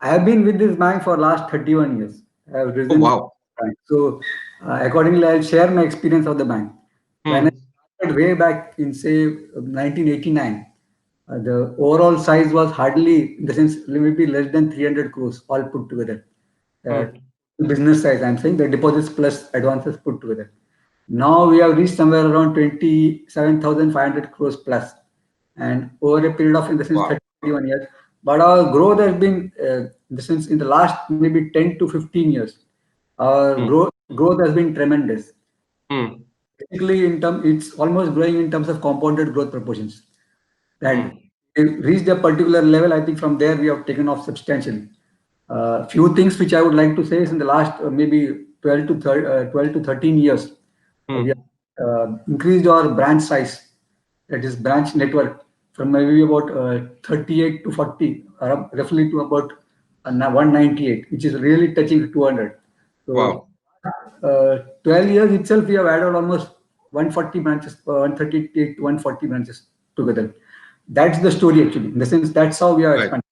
I have been with this bank for last 31 years. I have Oh, risen with wow. the bank. So accordingly, I'll share my experience of the bank. When I Hmm. started way back in say 1989, the overall size was hardly, in the sense, maybe less than 300 crores all put together. Uh, Hmm. Business size, I'm saying the deposits plus advances put together. Now we have reached somewhere around 27,500 crores plus, and over a period of, in the sense, Wow. 31 years. But our growth has been, in the sense, in the last maybe 10 to 15 years, our Hmm. growth has been tremendous. Hmm. Basically, it's almost growing in terms of compounded growth proportions. And Hmm. we reached a particular level. I think from there we have taken off substantially. Few things which I would like to say is in the last maybe 12 to 13 years, we Hmm. have increased our branch size, that is branch network, from maybe about 38 to 40, roughly to about 198, which is really touching 200. So Wow. 12 years itself, we have added almost 140 branches, 138 to 140 branches together. That's the story actually. In the sense, that's how we are Right. expanding.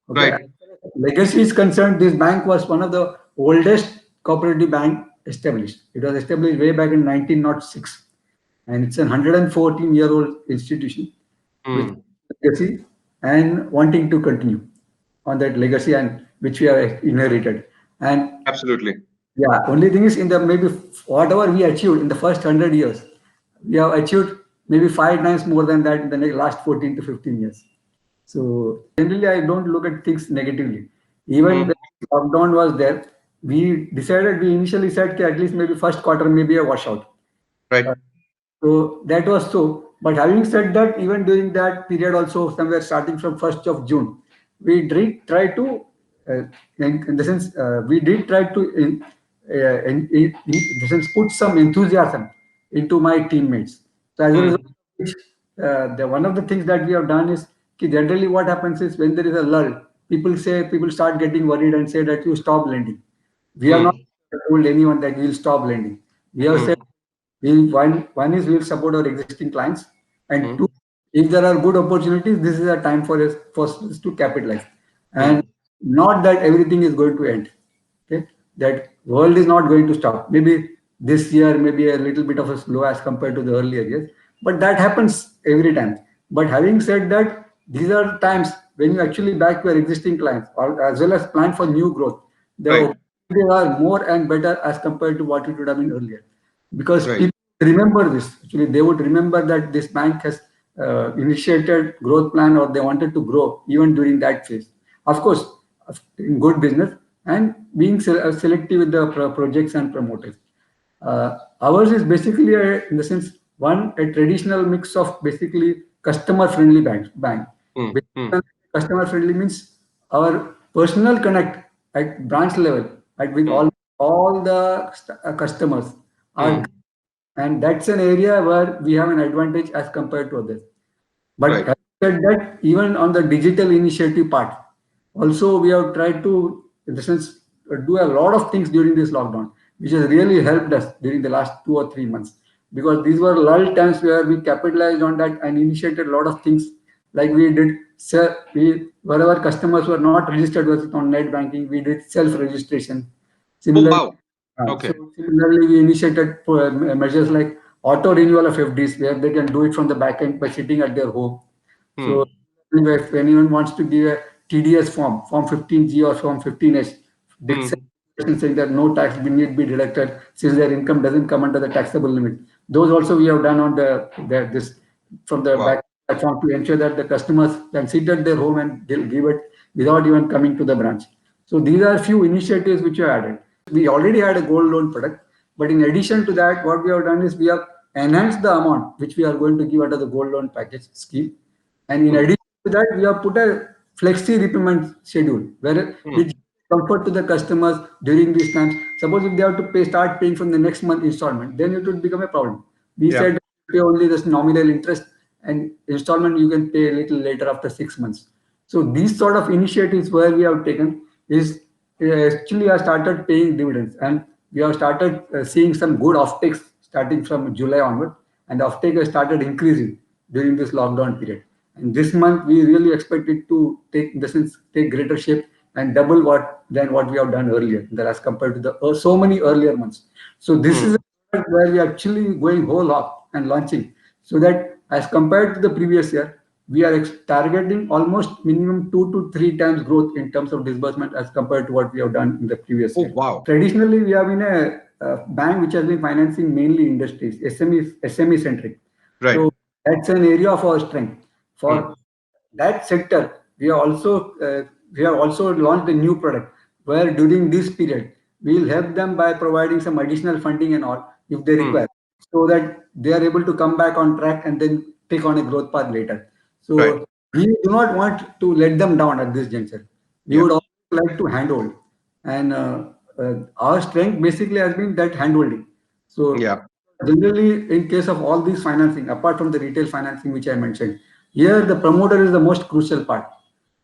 Okay. Right. Legacy is concerned, this bank was one of the oldest cooperative bank established. It was established way back in 1906, and it's a 114-year-old institution with Hmm. legacy and wanting to continue on that legacy and which we have inherited. And Absolutely. yeah, only thing is in the maybe whatever we achieved in the first 100 years, we have achieved maybe 5 times more than that in the last 14 to 15 years. So generally, I don't look at things negatively. Even Hmm. when lockdown was there, we initially said that at least maybe first quarter maybe a washout. Uh, Right. so that was so. But having said that, even during that period, also somewhere starting from 1st of June, we did try to, uh, in the sense, we did try to, in the sense, put some enthusiasm into my teammates. So as a result, Hmm. which, one of the things that we have done is, generally what happens is when there is a lull, people start getting worried and say that you stop lending. We have not Hmm. told anyone that we will stop lending. We have said Hmm. one is we'll support our existing clients, and two, Hmm. if there are good opportunities, this is a time for us to capitalize, and Hmm. not that everything is going to end. Okay, that world is not going to stop. Maybe this year, maybe a little bit of a slow as compared to the earlier years, but that happens every time. But having said that, these are times when you actually back your existing clients or as well as plan for new growth. The Right. opportunities are more and better as compared to what it would have been earlier, because Right. people remember this. Actually, they would remember that this bank has initiated growth plan, or they wanted to grow even during that phase. Of course, in good business and being selective with the projects and promoters. Ours is basically, in the sense, a traditional mix of basically customer-friendly bank. Hmm. Hmm. Basically, customer-friendly means our personal connect at branch level with all Hmm. the customers are, Hmm. and that's an area where we have an advantage as compared to others. But Right. having said that, even on the digital initiative part, also we have tried to, in the sense, do a lot of things during this lockdown, which has really helped us during the last 2 or 3 months. Because these were lull times where we capitalized on that and initiated a lot of things, like we did. Wherever customers were not registered with it on net banking, we did self-registration. Oh, Similarly, wow. Okay. we initiated measures like auto renewal of FDs, where they can do it from the back end by sitting at their home. So Hmm. if anyone wants to give a TDS Form 15G or Form 15H, Hmm. saying that no tax need be deducted since their income doesn't come under the taxable limit. Those also we have done on this from the back Wow. platform to ensure that the customers can sit at their home and they'll give it without even coming to the branch. So these are few initiatives which are added. We already had a gold loan product, but in addition to that, what we have done is we have enhanced the amount which we are going to give under the gold loan package scheme. And in Hmm. addition to that, we have put a flexi repayment schedule where which Hmm. comfort to the customers during these times. Suppose if they have to start paying from the next month installment, then it would become a problem. We Yeah. said pay only this nominal interest, and installment you can pay a little later after 6 months. So these sort of initiatives where we have taken is actually have started paying dividends, and we have started seeing some good offtakes starting from July onward, and the offtake has started increasing during this lockdown period. And this month we really expect it to take, in the sense, take greater shape, and double than what we have done earlier, that as compared to the so many earlier months. So this is a product where we are actually going whole hog and launching, so that as compared to the previous year, we are targeting almost minimum 2 to 3 times growth in terms of disbursement as compared to what we have done in the previous year. Wow. Traditionally, we have been a bank which has been financing mainly industries, SME centric. Right. So that's an area of our strength. For that sector, we have also launched a new product where during this period we will help them by providing some additional funding and all if they require, so that they are able to come back on track and then take on a growth path later. So we do not want to let them down at this juncture. We would also like to handhold, and our strength basically has been that handholding. So generally, in case of all these financing, apart from the retail financing which I mentioned, here the promoter is the most crucial part.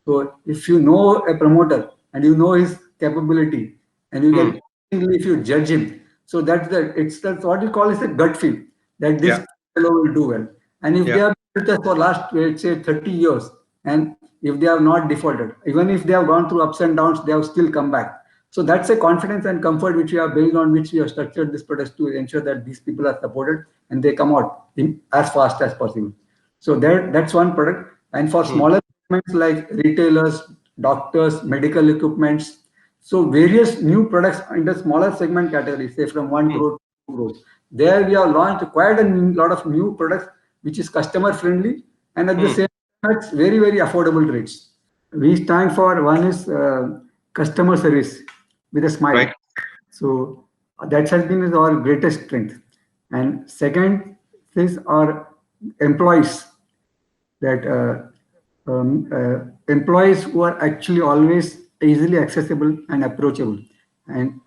So if you know a promoter and you know his capability, and you can if you judge him, so that's what you call is a gut feel that this fellow will do well. And if they have been with us for last, let's say, 30 years, and if they have not defaulted, even if they have gone through ups and downs, they have still come back. So that's a confidence and comfort which we have based on which we have structured this product to ensure that these people are supported and they come out as fast as possible. So that's one product. And for smaller segments like retailers, doctors, medical equipments, so various new products in the smaller segment category, say from 1 crore to 2 crores. There we have launched quite a lot of new products which is customer friendly and at the same time it's very, very affordable rates. We stand for one is customer service with a smile. Right. So that has been our greatest strength. And second is our employees, that employees who are actually always easily accessible and approachable and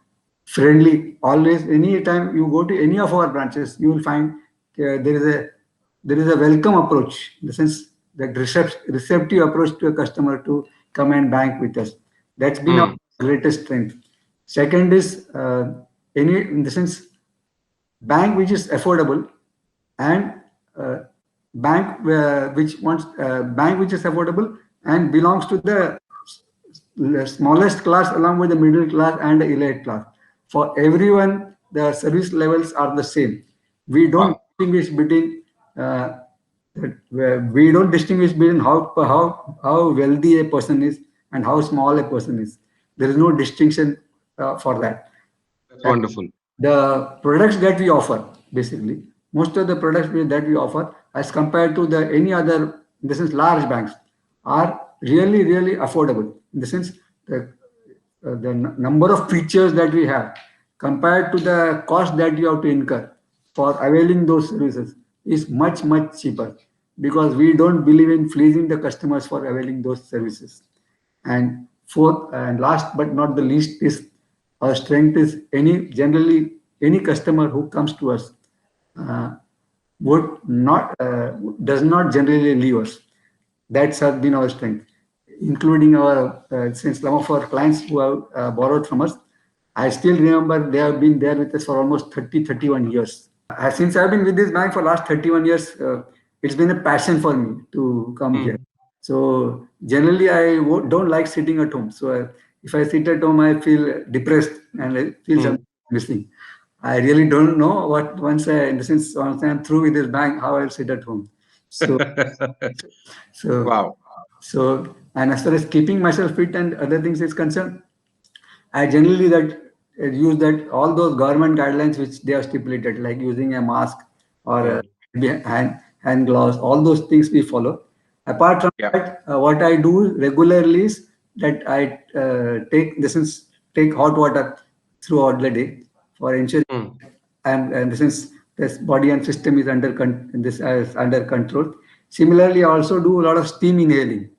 friendly. Always, anytime you go to any of our branches, you will find there is a welcome approach, in the sense that receptive approach to a customer to come and bank with us. That's been our greatest strength. Second is in the sense bank which is affordable, and bank which is affordable and belongs to the smallest class along with the middle class and the elite class. For everyone, the service levels are the same. We don't distinguish between how wealthy a person is and how small a person is. There is no distinction for that. That's wonderful. The products that we offer, basically, most of the products that we offer, as compared to any other, in the sense large banks, are really, really affordable. In the sense, the number of features that we have compared to the cost that you have to incur for availing those services is much, much cheaper, because we don't believe in fleecing the customers for availing those services. And fourth and last but not the least is our strength is generally any customer who comes to us does not generally leave us. That's has been our strength, including our since some of our clients who have borrowed from us. I still remember they have been there with us for almost 31 years. Since I've been with this bank for last 31 years, it's been a passion for me to come here. So generally, I don't like sitting at home. So if I sit at home, I feel depressed and I feel something missing. I really don't know once I'm through with this bank, how I'll sit at home. So, Wow. So, and as far as keeping myself fit and other things is concerned, I generally use that all those government guidelines which they have stipulated, like using a mask or hand gloves, all those things we follow. Apart from that, what I do regularly is that I take hot water throughout the day for ensuring and since this body and system is under control. Similarly, I also do a lot of steam inhaling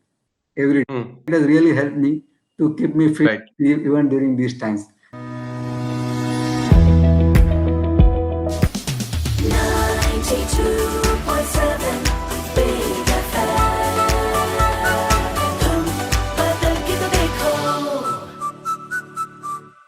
every day. It has really helped me to keep me fit even during these times.